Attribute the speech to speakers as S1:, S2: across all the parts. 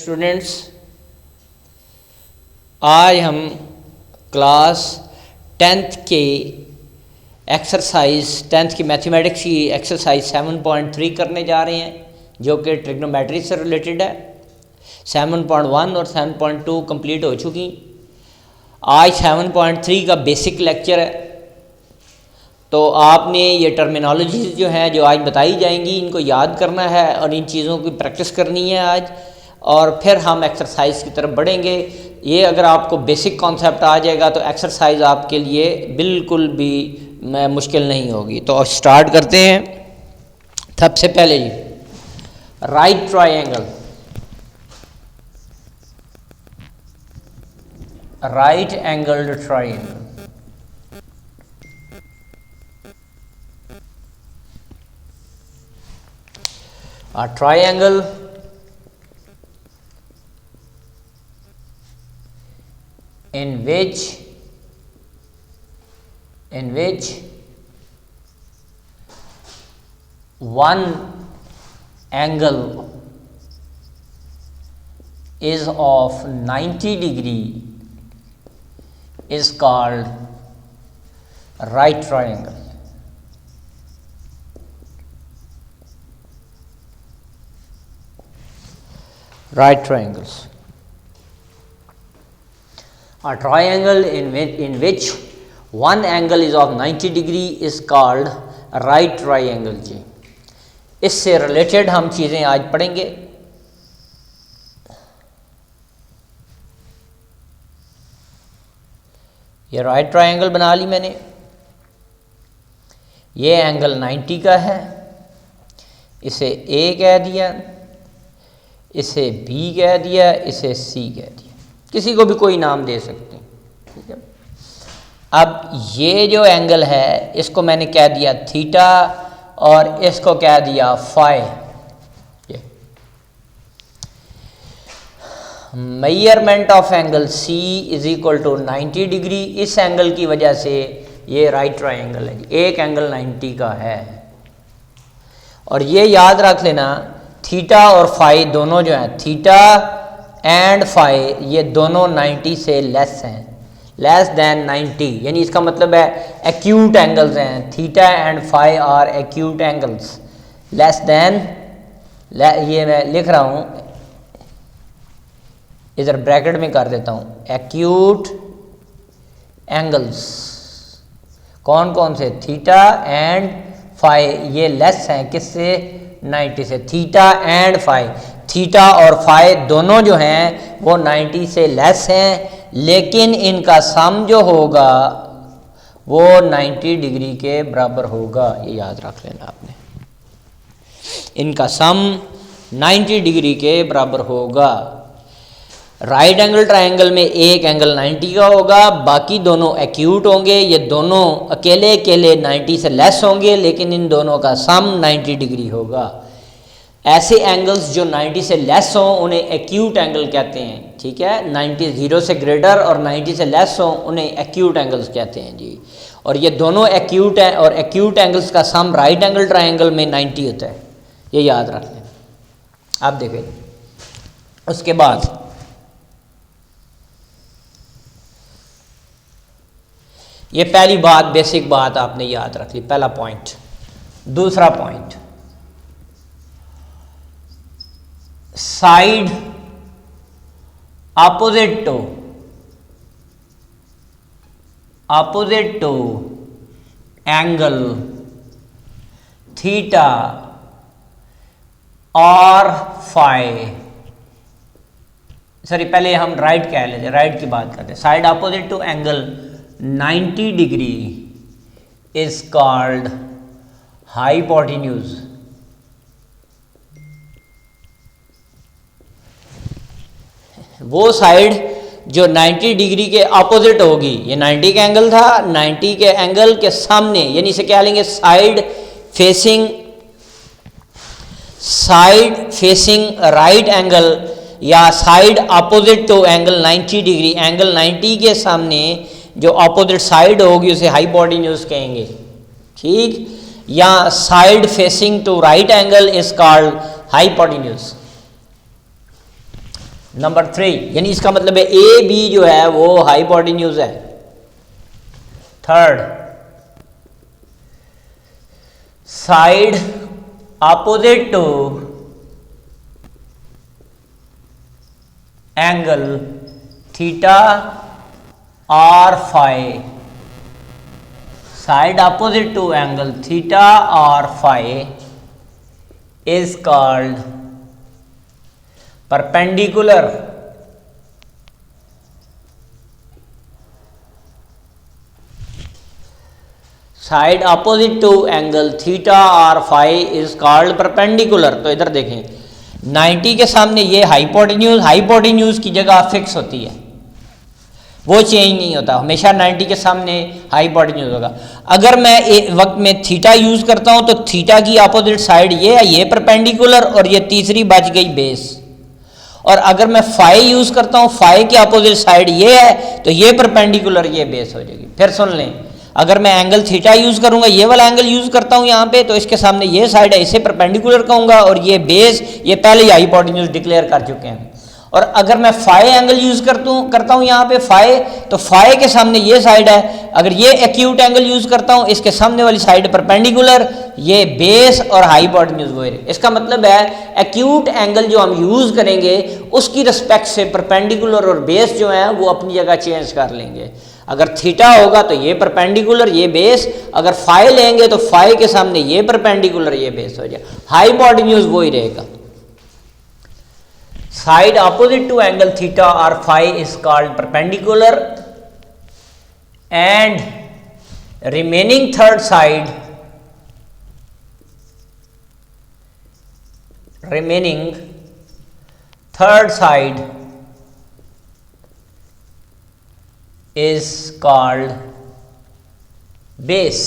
S1: Students, आज हम class 10th के एक्सरसाइज 10th की मैथमेटिक्स की एक्सरसाइज 7.3 करने जा रहे हैं, जो कि ट्रिग्नोमेट्री से रिलेटेड है। 7.1 और 7.2 कंप्लीट हो चुकी। आज 7.3 का बेसिक लेक्चर है, तो आपने ये टर्मिनोलॉजीज़ जो हैं जो आज बताई जाएंगी, इनको याद करना है और इन चीज़ों की प्रैक्टिस करनी है आज, और फिर हम एक्सरसाइज की तरफ बढ़ेंगे। ये अगर आपको बेसिक कॉन्सेप्ट आ जाएगा तो एक्सरसाइज आपके लिए बिल्कुल भी मुश्किल नहीं होगी। तो स्टार्ट करते हैं। सबसे पहले जी, right triangle. Right angled triangle. A triangle in which one angle is of 90 degree is called right triangle. Right triangles. A triangle in which one angle is of 90 degree is called right triangle जी। इससे related हम चीज़ें आज पढ़ेंगे। ये right triangle बना ली मैंने। ये angle 90 का है, इसे A कह दिया, इसे B कह दिया, इसे C कह दिया, किसी को भी कोई नाम दे सकते हैं, ठीक है। अब ये जो एंगल है इसको मैंने कह दिया थीटा और इसको कह दिया फाई। ये measurement of angle C is equal to 90 degree. इस एंगल की वजह से ये राइट ट्रायंगल है, एक एंगल 90 का है। और ये याद रख लेना, थीटा और फाई दोनों जो हैं, थीटा एंड फाई, ये दोनों 90 से लेस हैं, लेस देन 90, यानी इसका मतलब है एक्यूट एंगल्स हैं। Theta and phi are acute angles, less than, ये मैं लिख रहा हूँ, इधर ब्रैकेट में कर देता हूँ, एक्यूट एंगल्स। कौन कौन से? थीटा एंड फाई, ये लेस हैं किससे? 90 से। थीटा एंड फाई, थीटा और फाई दोनों जो हैं वो 90 से लेस हैं, लेकिन इनका सम जो होगा वो 90 डिग्री के बराबर होगा। ये याद रख लेना आपने, इनका सम 90 डिग्री के बराबर होगा। राइट एंगल ट्रायंगल में एक एंगल 90 का होगा, बाकी दोनों एक्यूट होंगे। ये दोनों अकेले अकेले 90 से लेस होंगे, लेकिन इन दोनों का सम 90 डिग्री होगा। ऐसे एंगल्स जो 90 से लेस हों उन्हें एक्यूट एंगल कहते हैं, ठीक है। 90 0 से ग्रेटर और 90 से लेस हों उन्हें एक्यूट एंगल्स कहते हैं जी। और ये दोनों एक्यूट हैं, और एक्यूट एंगल्स का सम राइट एंगल ट्रायंगल में 90 होता है, ये याद रख लें। आप देखें, उसके बाद ये पहली बात, बेसिक बात आपने याद रख ली, पहला पॉइंट। दूसरा point, side opposite to angle theta और फाई, सॉरी पहले हम राइट कह लेते, राइट की बात करते हैं। Side opposite to angle 90 degree is called hypotenuse. वो साइड जो 90 डिग्री के ऑपोजिट होगी, ये 90 का एंगल था, 90 के एंगल के सामने, यानी इसे क्या लेंगे, साइड फेसिंग राइट एंगल, या side opposite to angle 90 degree. Angle 90 के सामने जो ऑपोजिट साइड होगी उसे हाइपोटेन्यूज कहेंगे, ठीक। या side facing to right angle is called hypotenuse. Number 3, यानी इसका मतलब है ए बी जो है वो हाइपोटेन्यूज है। Third, side opposite to angle theta और phi, side opposite to angle theta और phi is called perpendicular. Side opposite to angle theta और फाई इज कॉल्ड परपेंडिकुलर। तो इधर देखें, 90 के सामने ये हाइपोटेन्यूज, हाइपोटेन्यूज की जगह फिक्स होती है, वो चेंज नहीं होता, हमेशा 90 के सामने हाइपोटेन्यूज होगा। अगर मैं एक वक्त में थीटा यूज करता हूं तो थीटा की अपोजिट साइड ये है, ये परपेंडिकुलर, और ये तीसरी बच गई बेस। और अगर मैं फाई यूज करता हूं, फाई की अपोजिट साइड ये है, तो ये परपेंडिकुलर, ये बेस हो जाएगी। फिर सुन लें, अगर मैं एंगल थीटा यूज करूंगा, ये वाला एंगल यूज करता हूं यहां पे, तो इसके सामने ये साइड है, इसे परपेंडिकुलर कहूंगा, और ये बेस, ये पहले ही हाइपोटेन्यूज डिक्लेयर कर चुके हैं। और अगर मैं फाई एंगल यूज करता हूं यहाँ पे फाई, तो फाई के सामने ये साइड है, अगर ये एक्यूट एंगल यूज करता हूं, इसके सामने वाली साइड परपेंडिकुलर, ये बेस और हाइपोटेन्यूज वो है। इसका मतलब है एक्यूट एंगल जो हम यूज करेंगे उसकी रिस्पेक्ट से परपेंडिकुलर और बेस जो है वो अपनी जगह चेंज कर लेंगे। अगर थीटा होगा तो ये परपेंडिकुलर, ये बेस, अगर फाई लेंगे तो फाई के सामने ये परपेंडिकुलर, ये बेस हो जाए, हाइपोटेन्यूज वो ही रहेगा। Side opposite to angle theta or phi is called perpendicular, and remaining third side, is called base।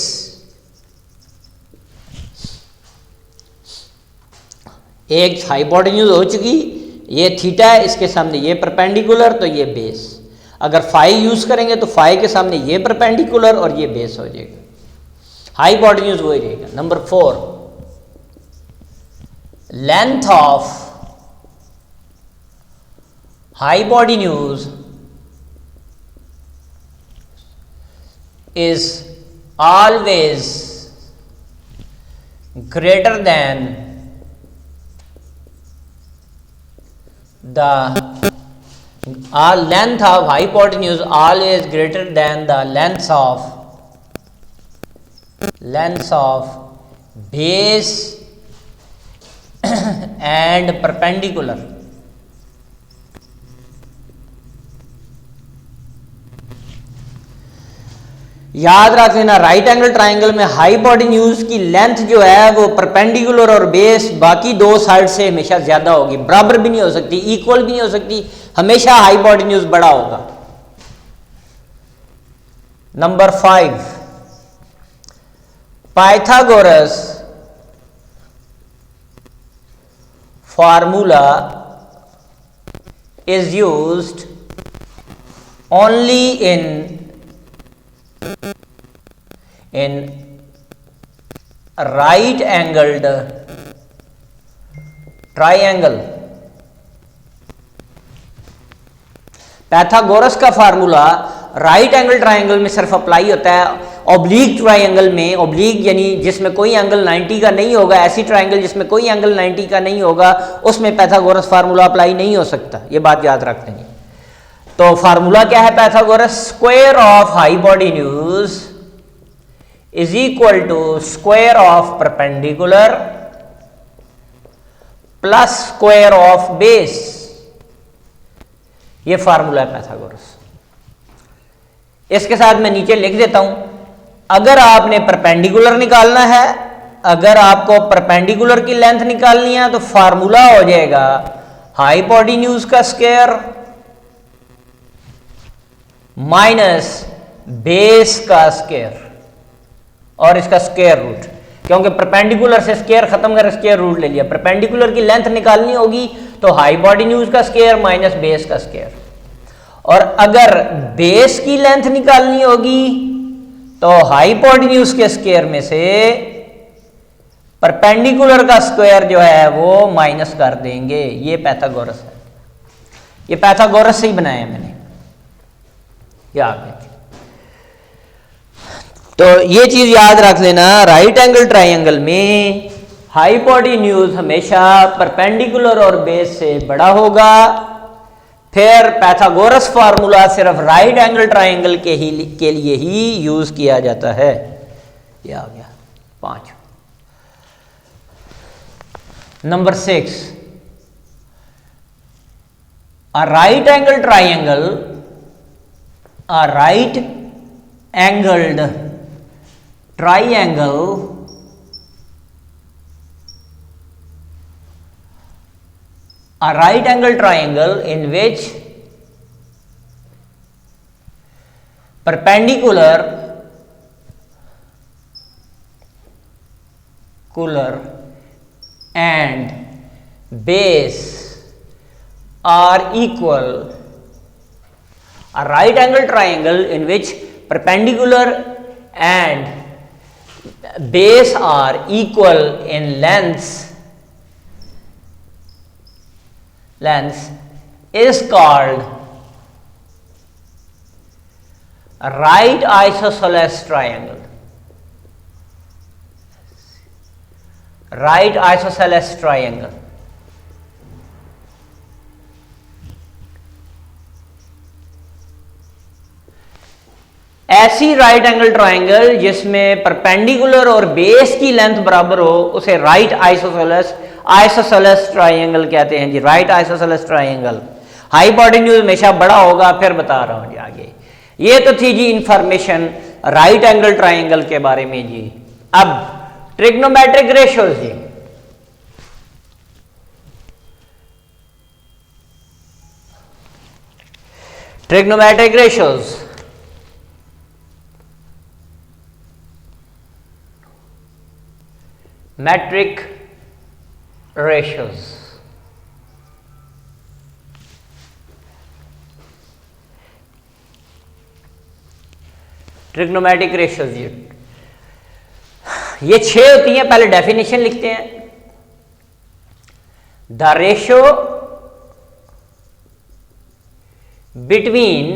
S1: एक हाइपोटेन्यूज हो चुकी, ये थीटा है, इसके सामने ये परपेंडिकुलर, तो ये बेस। अगर फाई यूज करेंगे तो फाई के सामने ये परपेंडिकुलर और ये बेस हो जाएगा, हाइपोटेन्यूज वही रहेगा। Number 4, length of hypotenuse is always greater than the length of hypotenuse always greater than the length of base and perpendicular। याद रख लेना, राइट एंगल ट्राइंगल में हाइपोटेन्यूज की लेंथ जो है वो परपेंडिकुलर और बेस बाकी दो साइड से हमेशा ज्यादा होगी, बराबर भी नहीं हो सकती, इक्वल भी नहीं हो सकती, हमेशा हाइपोटेन्यूज बड़ा होगा। Number 5, Pythagoras formula is used only in right angled triangle। Pythagoras का फार्मूला राइट एंगल ट्राइंगल में सिर्फ अप्लाई होता है, ऑब्लिक ट्राइंगल में, ऑब्लिक यानी जिसमें कोई एंगल 90 का नहीं होगा, ऐसी ट्राइंगल जिसमें कोई एंगल 90 का नहीं होगा, उसमें पैथागोरस फार्मूला अप्लाई नहीं हो सकता, ये बात याद रख लेंगे। तो फार्मूला क्या है Pythagoras? Square of hypotenuse is equal to square of perpendicular plus square of base, ये फार्मूला है पैथागोरस। इसके साथ मैं नीचे लिख देता हूं, अगर आपने परपेंडिकुलर निकालना है, अगर आपको परपेंडिकुलर की लेंथ निकालनी है तो फार्मूला हो जाएगा हाइपोटेन्यूज का स्क्वायर माइनस बेस का स्क्वायर और इसका स्क्वायर रूट, क्योंकि परपेंडिकुलर से स्क्वायर खत्म कर स्क्वायर रूट ले लिया। परपेंडिकुलर की लेंथ निकालनी होगी तो हाइपोटेन्यूज का स्क्वायर माइनस बेस का स्क्वायर, और अगर बेस की लेंथ निकालनी होगी तो हाइपोटेन्यूज के स्क्वायर में से परपेंडिकुलर का स्क्वायर जो है वो माइनस कर देंगे। ये पैथागोरस है। ये पैथागोरस से ही बनाया है मैंने, याद है। तो ये चीज याद रख लेना, राइट एंगल ट्राइंगल में हाइपोटेन्यूज हमेशा परपेंडिकुलर और बेस से बड़ा होगा। फिर पैथागोरस फार्मूला सिर्फ राइट एंगल ट्राइंगल के लिए ही यूज किया जाता है। ये आ गया 5। Number 6, a right angle triangle, a right angled triangle in which perpendicular and base are equal. A right angle triangle in which perpendicular and base are equal in length is called a right isosceles triangle. Right isosceles triangle. ऐसी right angle triangle जिसमें perpendicular और base की length बराबर हो उसे right isosceles triangle कहते हैं जी। Right isosceles triangle, hypotenuse हमेशा बड़ा होगा। फिर बता रहा हूं जी आगे। ये तो थी जी इंफॉर्मेशन राइट एंगल ट्राइंगल के बारे में जी। अब ट्रिग्नोमेट्रिक रेशियोज जी। Trigonometric ratios, metric ratios, trigonometric ratios ये 6 होती हैं। पहले डेफिनेशन लिखते हैं। The ratio between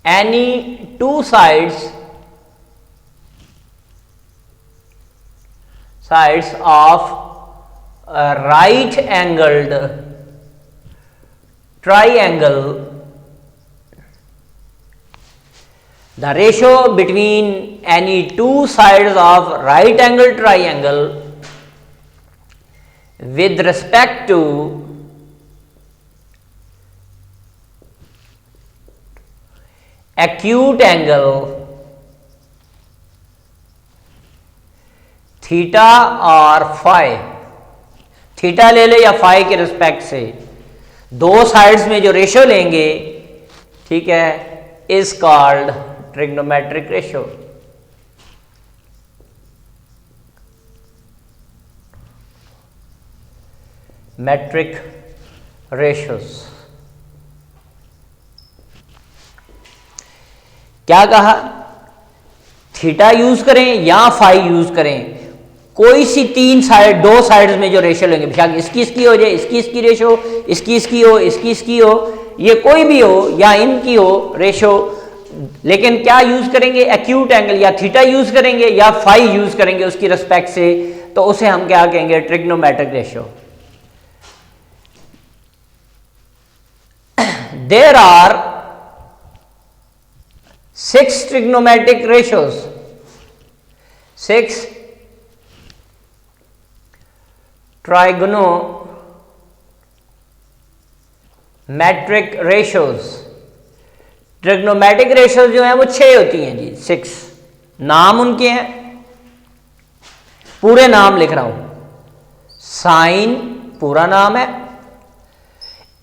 S1: any two sides of a right angled triangle, the ratio between any two sides of right angled triangle with respect to acute angle theta और phi, theta ले ले या फाई के respect से, दो sides में जो ratio लेंगे, ठीक है, is called trigonometric ratio. Metric ratios. क्या कहा? थीटा यूज करें या फाई यूज करें, कोई सी तीन साइड, दो साइड्स में जो रेशियो लेंगे, बेशक इसकी हो जाए, इसकी रेशियो, इसकी हो, इसकी हो, ये कोई भी हो या इनकी हो रेशियो, लेकिन क्या यूज करेंगे? एक्यूट एंगल, या थीटा यूज करेंगे या फाई यूज करेंगे उसकी रिस्पेक्ट से, तो उसे हम क्या कहेंगे? Trigonometric ratio. There are 6 trigonometric ratios, 6 trigonometric ratios। Trigonometric ratios जो है वो 6 होती हैं जी, 6। नाम उनके हैं, पूरे नाम लिख रहा हूं। साइन पूरा नाम है,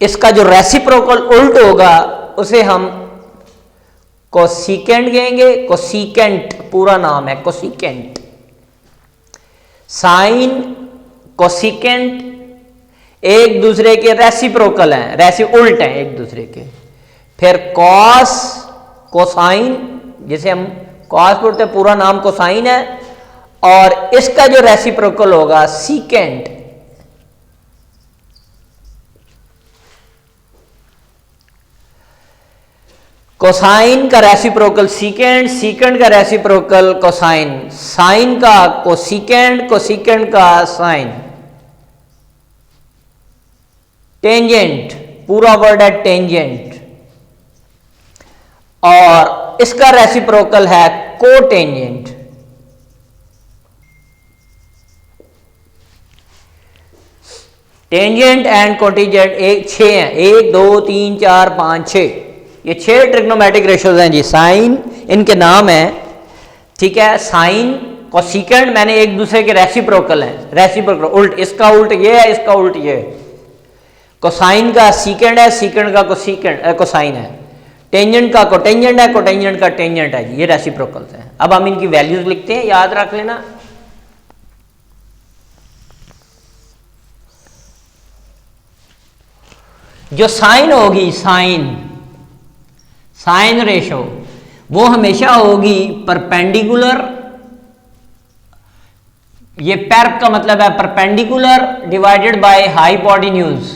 S1: इसका जो रेसिप्रोकल उल्ट होगा उसे हम कोसिकेंट कहेंगे। कोसिकेंट पूरा नाम है, कोसिकेंट। साइन कोसिकेंट एक दूसरे के रेसिप्रोकल हैं, उल्ट हैं एक दूसरे के। फिर कॉस, कोसाइन, जिसे हम कॉस बोलते हैं, पूरा नाम कोसाइन है, और इसका जो रेसिप्रोकल होगा सीकेंट। कोसाइन का रेसिप्रोकल सीकेंड, सीकेंड का रेसिप्रोकल कोसाइन, साइन का कोसिकेंड, कोसिकेंड का साइन। टेंजेंट, पूरा वर्ड है टेंजेंट, और इसका रेसिप्रोकल है कोटेंजेंट। टेंजेंट एंड कोटेंजेंट एक 6 हैं, 1 2 3 4 5 6, ये 6 ट्रिग्नोमेट्रिक रेशियोज हैं जी। साइन इनके नाम हैं, ठीक है। साइन कोसिकेंड मैंने एक दूसरे के रेसिप्रोकल हैं, रेसिप्रोकल उल्ट, इसका उल्ट ये है, इसका उल्ट ये है। कोसाइन का सीकेंड है, सीकेंड का कोसिकेंड कोसाइन है। टेंजेंट का कोटेंजेंट है, कोटेंजेंट का टेंजेंट है, ये रेसिप्रोकल्स हैं। अब हम इनकी वैल्यूज लिखते हैं, याद रख लेना। जो साइन होगी, साइन रेशो, वो हमेशा होगी परपेंडिकुलर, ये पैर का मतलब है परपेंडिकुलर डिवाइडेड बाय हाइपोटेन्यूज।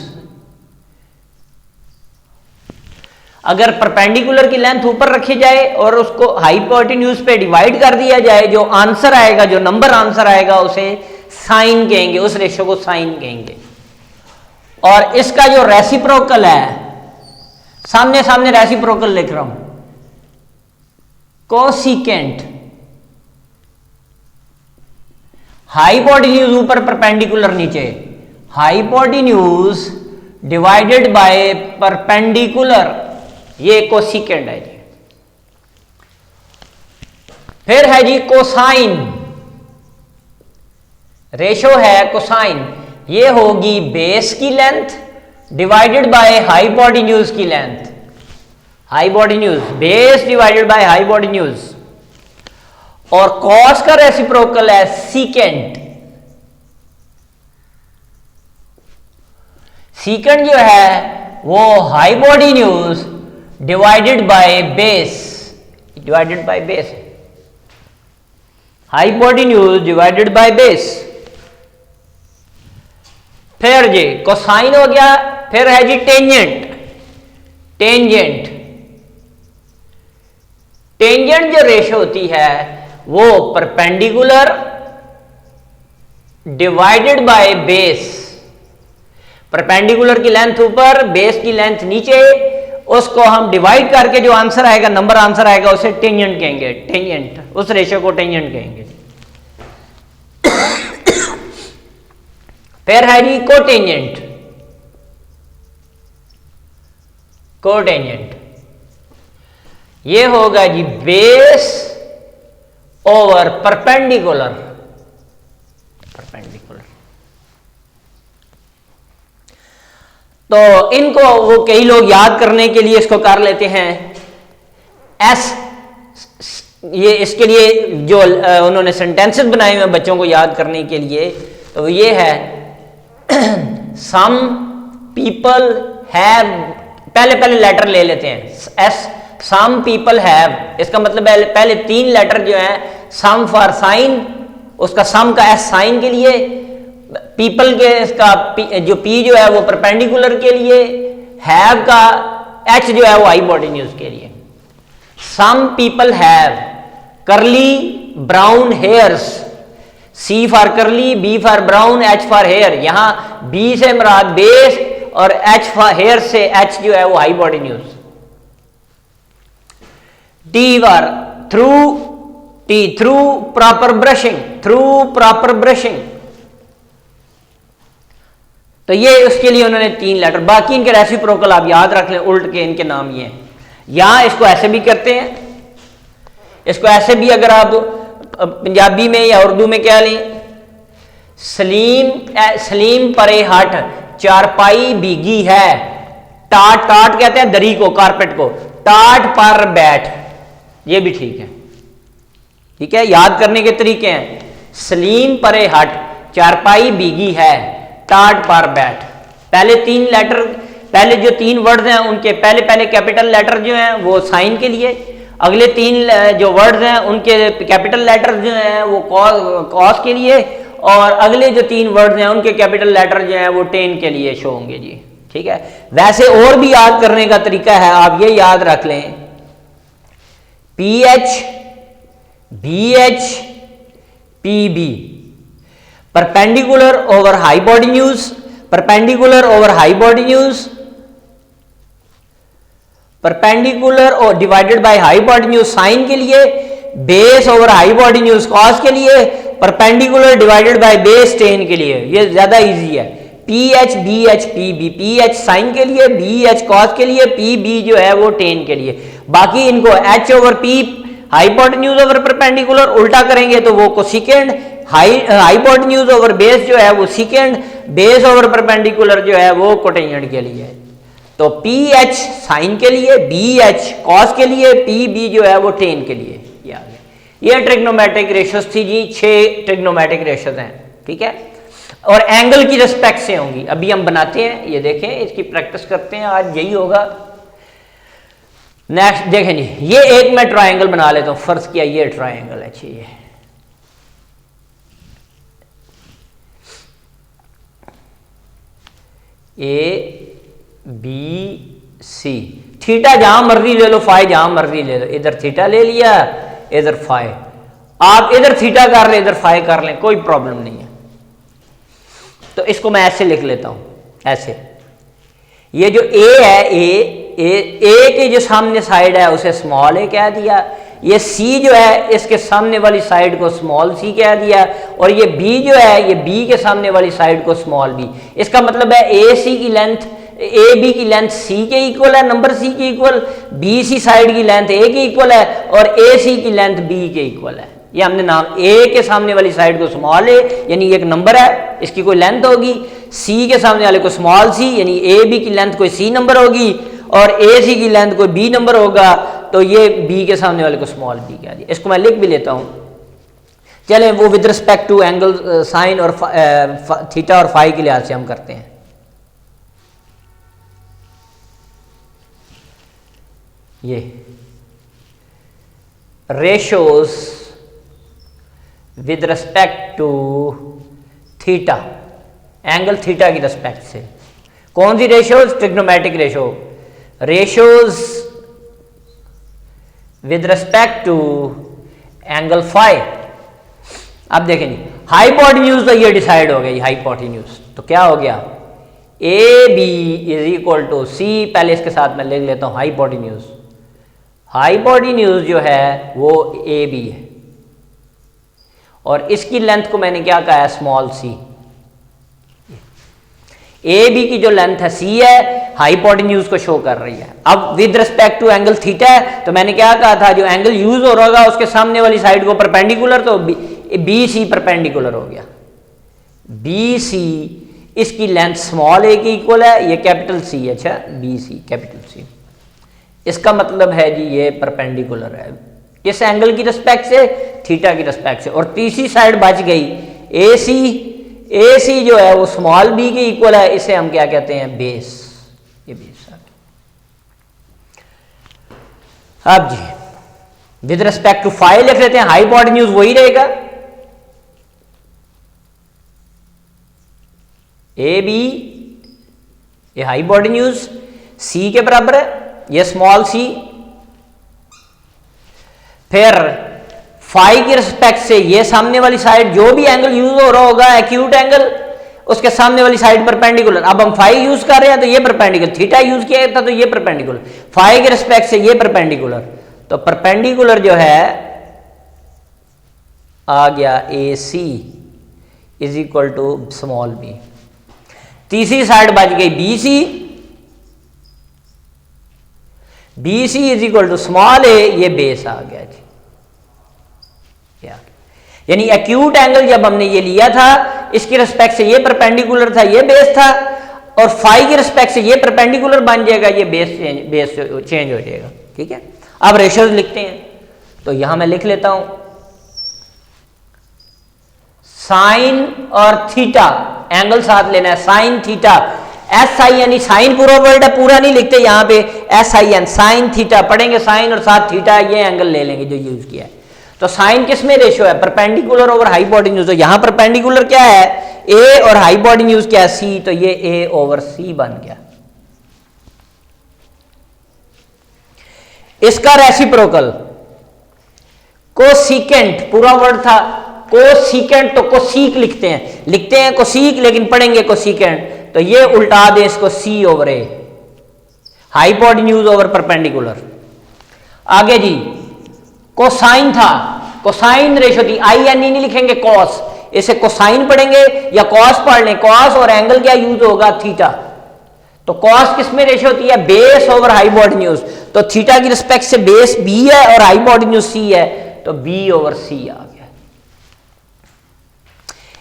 S1: अगर परपेंडिकुलर की लेंथ ऊपर रखी जाए और उसको हाइपोटेन्यूज पे डिवाइड कर दिया जाए, जो आंसर आएगा, जो नंबर आंसर आएगा, उसे साइन कहेंगे, उस रेशो को साइन कहेंगे। और इसका जो रेसिप्रोकल है, सामने सामने रेसिप्रोकल लिख रहा हूं, कोसिकेंट। हाइपोटेन्यूज ऊपर, परपेंडिकुलर नीचे, हाइपोटेन्यूज डिवाइडेड बाय परपेंडिकुलर, ये कोसिकेंड है जी। फिर है जी कोसाइन, रेशो है कोसाइन, ये होगी बेस की लेंथ डिवाइडेड बाय हाइपोटेन्यूज की length. Hypotenuse, base divided by hypotenuse. और कॉस का रेसिप्रोकल है सीकेंट। सीकेंट जो है वो hypotenuse divided by base, divided by base, hypotenuse divided by base. फिर जी कोसाइन हो गया। फिर है जी टेंजेंट, टेंजेंट, टेंजेंट जो रेशो होती है वो perpendicular divided by base. Perpendicular की लेंथ ऊपर, बेस की लेंथ नीचे, उसको हम डिवाइड करके जो आंसर आएगा, नंबर आंसर आएगा, उसे टेंजेंट कहेंगे। टेंजेंट, उस रेशो को टेंजेंट कहेंगे। फिर है जी कोटेंजेंट, कोटेंजेंट, ये होगा जी बेस ओवर परपेंडिकुलर, परपेंडिकुलर। तो इनको वो कई लोग याद करने के लिए इसको कर लेते हैं एस, ये इसके लिए जो उन्होंने सेंटेंसेस बनाए हुए हैं बच्चों को याद करने के लिए, तो ये है सम पीपल हैव, पहले पहले लेटर ले लेते हैं एस, सम पीपल हैव, इसका मतलब है पहले 3 लेटर जो है, सम फॉर साइन, उसका सम का एस साइन के लिए, पीपल के इसका जो पी जो है वो परपेंडिकुलर के लिए, हैव का एच जो है वो हाइपोटेन्यूज के लिए। Some people have curly brown hairs, C for curly, B for brown, H for hair. यहां B से मुराद बेस और H फॉर हेयर से H जो है वो hypotenuse. T for through, T through proper brushing, through proper brushing. तो ये उसके लिए उन्होंने 3 लेटर, बाकी इनके रेसिप्रोकल आप याद रख लें, उल्ट के इनके नाम ये हैं। यहां इसको ऐसे भी करते हैं, इसको ऐसे भी अगर आप पंजाबी में या उर्दू में क्या लें, सलीम, सलीम परे हट, चारपाई भीगी है, टाट, टाट कहते हैं दरी को, कारपेट को, टाट पर बैठ, ये भी ठीक है, ठीक है। याद करने के तरीके हैं, सलीम परे हट, चारपाई भीगी है, टाट पर बैठ। पहले 3 लेटर, पहले जो 3 वर्ड्स हैं उनके पहले पहले कैपिटल लेटर जो हैं वो साइन के लिए, अगले 3 जो वर्ड्स हैं उनके कैपिटल लेटर जो हैं वो कॉस के लिए, और अगले जो 3 वर्ड्स हैं उनके कैपिटल लेटर जो हैं वो टेन के लिए शो होंगे जी, ठीक है। वैसे और भी याद करने का तरीका है, आप ये याद रख लें PH BH PB, perpendicular over hypotenuse, perpendicular over hypotenuse, perpendicular और डिवाइडेड बाय हाइपोटेन्यूज साइन के लिए, बेस ओवर हाइपोटेन्यूज कॉस के लिए, perpendicular divided by base ten के लिए। ये ज्यादा इजी है। PH BH PB, PH sine के लिए, BH कॉस के लिए, PB जो है वो टेन के लिए। बाकी इनको H over P hypotenuse over perpendicular उल्टा करेंगे तो वो कोसेकेंड, हाइपोटेन्यूज ओवर बेस जो है वो सेकेंड, बेस ओवर परपेंडिकुलर जो है वो कोटेंजेंट के लिए। तो PH साइन के लिए, BH कॉस के लिए, PB जो है वो टेन के लिए। ये आ गया। ये ट्रिग्नोमेट्रिक रेशियोज थी जी, 6 ट्रिग्नोमेट्रिक रेशियोज हैं, ठीक है, और एंगल की रिस्पेक्ट से होंगी। अभी हम बनाते हैं, ये देखें, इसकी प्रैक्टिस करते हैं, आज यही होगा। नेक्स्ट देखें जी, ये एक मैं ट्रायंगल बना लेता हूं, फर्ज किया ये ट्रायंगल है, चाहिए ABC, थीटा जहां मर्जी ले लो, फाई जहां मर्जी ले लो, इधर थीटा ले लिया, इधर फाई, आप इधर थीटा कर लें, इधर फाई कर लें, कोई प्रॉब्लम नहीं है। तो इसको मैं ऐसे लिख लेता हूं, ऐसे, ये जो A है, A के जो सामने साइड है उसे स्मॉल a कह दिया, ये C जो है इसके सामने वाली साइड को स्मॉल c कह दिया, और ये B जो है ये B के सामने वाली साइड को स्मॉल b। इसका मतलब है AC की लेंथ, AB की लेंथ C के इक्वल है, नंबर C के इक्वल, BC साइड की लेंथ A के इक्वल है, और AC की लेंथ B के इक्वल है। ये हमने नाम, A के सामने वाली साइड को स्मॉल a यानी एक नंबर है, इसकी कोई लेंथ होगी, C के सामने वाले को स्मॉल c यानी AB की लेंथ कोई C नंबर होगी, और AC की लेंथ कोई B नंबर होगा, तो ये B के सामने वाले को स्मॉल b कह दिया। इसको मैं लिख भी लेता हूं, चलें वो with respect to angle sine और थीटा और फाई के लिहाज से हम करते हैं। ये ratios with respect to theta, angle theta की रिस्पेक्ट से। कौन सी ratios? Trigonometric ratio, ratios with respect to angle phi. अब देखें जी, हाइपोटेन्यूज तो ये डिसाइड हो गया, हाइपोटेन्यूज तो क्या हो गया, AB is equal to C, पहले इसके साथ मैं लिख लेता हूं हाइपोटेन्यूज। हाइपोटेन्यूज जो है वो AB है, और इसकी लेंथ को मैंने क्या कहा है, स्मॉल c। AB की जो लेंथ है C है, हाइपोटेन्यूज को शो कर रही है। अब with respect to angle theta है, तो मैंने क्या कहा था, जो एंगल यूज हो रहा होगा उसके सामने वाली साइड को परपेंडिकुलर, तो BC परपेंडिकुलर हो गया। BC इसकी लेंथ स्मॉल a की इक्वल है, ये कैपिटल C, अच्छा BC कैपिटल C, इसका मतलब है जी ये परपेंडिकुलर है इस एंगल की रिस्पेक्ट से, थीटा की रिस्पेक्ट से। और तीसरी साइड बच गई AC जो है वो स्मॉल b के इक्वल है, इसे हम क्या कहते हैं, बेस। ये बेस आ गया। अब जी विद रिस्पेक्ट टू फाई लिख लेते हैं, हाइपोटेन्यूज वही रहेगा, AB ये हाइपोटेन्यूज C के बराबर है, ये स्मॉल c। फिर फाई की रिस्पेक्ट से ये सामने वाली साइड, जो भी एंगल यूज हो रहा होगा एक्यूट एंगल, उसके सामने वाली साइड परपेंडिकुलर। अब हम फाई यूज कर रहे हैं तो ये परपेंडिकुलर, थीटा यूज किया था तो ये परपेंडिकुलर, फाई के रिस्पेक्ट से ये परपेंडिकुलर, तो परपेंडिकुलर जो है आ गया AC is equal to small b। तीसरी साइड बच गई BC is equal to small a, ये बेस आ गया जी। यानी एक्यूट एंगल जब हमने ये लिया था, इसकी रिस्पेक्ट से ये परपेंडिकुलर था, ये बेस था, और फाई की रिस्पेक्ट से ये परपेंडिकुलर बन जाएगा, ये बेस चेंज हो जाएगा, ठीक है। अब रेशियोज लिखते हैं, तो यहां मैं लिख लेता हूं साइन और थीटा, एंगल साथ लेना है, साइन थीटा, SI यानी साइन पूरा वर्ड है, पूरा नहीं लिखते यहां पे, SIN साइन थीटा पढ़ेंगे, साइन और साथ थीटा, ये एंगल ले लेंगे जो यूज किया है। तो साइन किस में रेशियो है, परपेंडिकुलर ओवर हाइपोटेन्यूज, तो यहां परपेंडिकुलर क्या है A और हाइपोटेन्यूज क्या है C, तो ये A ओवर C बन गया। इसका रेसिप्रोकल कोसिकेंट पूरा वर्ड था, कोसिकेंट तो कोसीक लिखते हैं कोसीक, लेकिन पढ़ेंगे कोसिकेंट, तो ये उल्टा दे इसको सी ओवर ए, हाइपोटेन्यूज ओवर परपेंडिकुलर। आगे जी कोसाइन था, कोसाइन रेशो थी, आई एन ई नहीं लिखेंगे कॉस, इसे कोसाइन पढ़ेंगे या कॉस पढ़ लें। कॉस और एंगल क्या यूज होगा, थीटा। तो कॉस किस में रेशो होती है, बेस ओवर हाइपोटेन्यूज, तो थीटा की रिस्पेक्ट से बेस बी है और हाइपोटेन्यूज सी है, तो बी ओवर सी आ गया।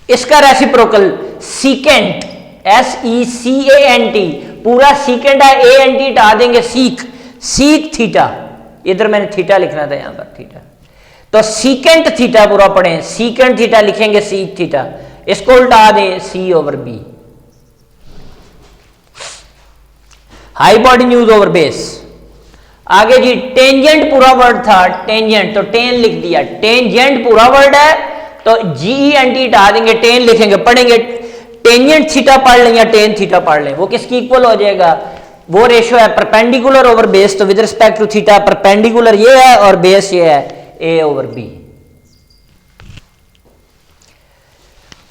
S1: इसका reciprocal secant, S E C A N T, पूरा सीकेंट है, ए एन टी हटा देंगे, सीक, सीक थीटा, इधर मैंने थीटा लिखना था यहां पर थीटा, तो सीकेंट थीटा पूरा पढ़ें, सीकेंट थीटा लिखेंगे सीक थीटा, इसको उल्टा दें C over B, hypotenuse over base. आगे जी टेंजेंट पूरा वर्ड था, टेंजेंट तो टेन लिख दिया, टेंजेंट पूरा वर्ड है तो जी एन टी हटा देंगे, टेन लिखेंगे, पढ़ेंगे टेंजेंट थीटा पढ़ लें या टेन थीटा पढ़ लें, वो किसकी इक्वल हो जाएगा, वो रेशो है परपेंडिकुलर ओवर बेस, तो with respect to theta perpendicular ये है और बेस ये है A over B.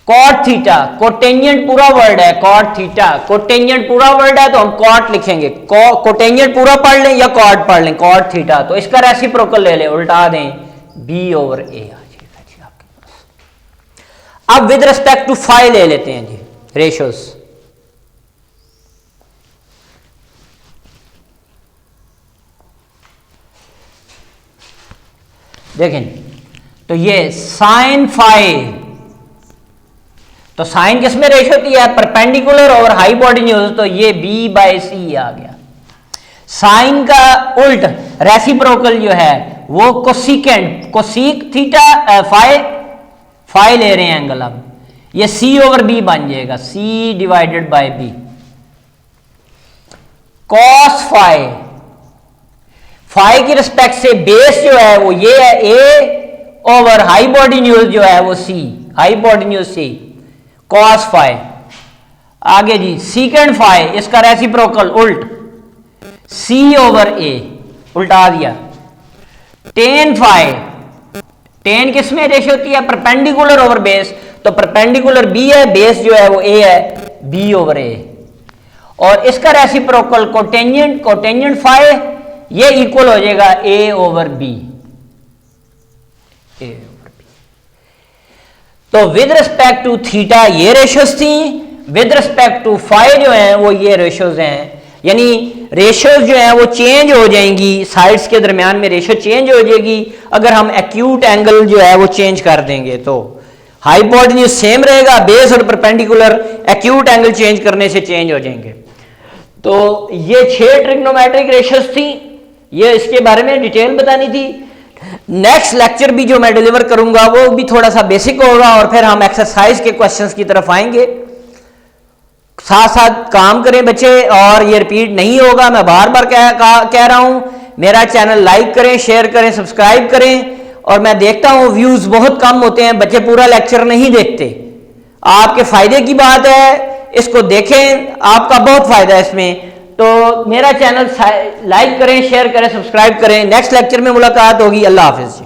S1: Cot theta, cotangent पूरा वर्ड है, कॉट थीटा कोटेंजेंट पूरा वर्ड है तो हम कॉट लिखेंगे, कोटेंजेंट पूरा पढ़ लें या कॉट पढ़ लें, कॉट थीटा, तो इसका रेसिप्रोकल ले लें, उल्टा दें बी ओवर ए आ जाएगा जी आपके पास। अब विद रिस्पेक्ट टू फाई ले लेते हैं जी रेशियोज, देखें तो ये साइन फाई, तो साइन किस में रेशो होती है, परपेंडिकुलर और हाइपोटेन्यूज, तो ये बी बाय सी आ गया। साइन का उल्ट रेसिप्रोकल जो है वो कोसिकेंट, कोसीक थीटा फाई, फाई ले रहे हैं एंगल, अब ये सी ओवर बी बन जाएगा, C divided by B. Cos phi, phi की रिस्पेक्ट से बेस जो है वो ये है ए ओवर हाइपोटेन्यूज जो है वो सी, हाइपोटेन्यूज सी, कॉस फाई। आगे जी सीकेंट फाई, इसका रेसिप्रोकल उल्ट सी ओवर ए, उल्टा दिया। टेन फाई, टेन किस में रेशियो होती है, परपेंडिकुलर ओवर बेस, तो परपेंडिकुलर बी है, बेस जो है वो ए है, बी ओवर ए, और इसका रेसिप्रोकल कोटेंजेंट, कोटेंजेंट फाई ये इक्वल हो जाएगा ए ओवर बी, ए ओवर बी। तो विद रिस्पेक्ट टू थीटा ये रेशियोज थी, विद रिस्पेक्ट टू फाई जो है वो ये रेशियोज हैं, यानी रेशियोज जो है वो चेंज हो जाएंगी, साइड्स के दरमियान में रेशियो चेंज हो जाएगी अगर हम एक्यूट एंगल जो है वो चेंज कर देंगे। तो हाइपोटेन्यूज सेम रहेगा, बेस और परपेंडिकुलर एक्यूट एंगल चेंज करने से चेंज हो जाएंगे। तो ये 6 ट्रिग्नोमेट्रिक रेशियोज थी, ये इसके बारे में डिटेल बतानी थी। नेक्स्ट लेक्चर भी जो मैं डिलीवर करूंगा वो भी थोड़ा सा बेसिक होगा और फिर हम एक्सरसाइज के क्वेश्चंस की तरफ आएंगे। साथ साथ काम करें बच्चे, और ये रिपीट नहीं होगा, मैं बार बार कह रहा हूं, मेरा चैनल लाइक करें, शेयर करें, सब्सक्राइब करें। और मैं देखता हूं व्यूज बहुत कम होते हैं, बच्चे पूरा लेक्चर नहीं देखते, आपके फायदे की बात है, इसको देखें, आपका बहुत फायदा है इसमें। तो मेरा चैनल लाइक करें, शेयर करें, सब्सक्राइब करें। नेक्स्ट लेक्चर में मुलाकात होगी, अल्लाह हाफिज।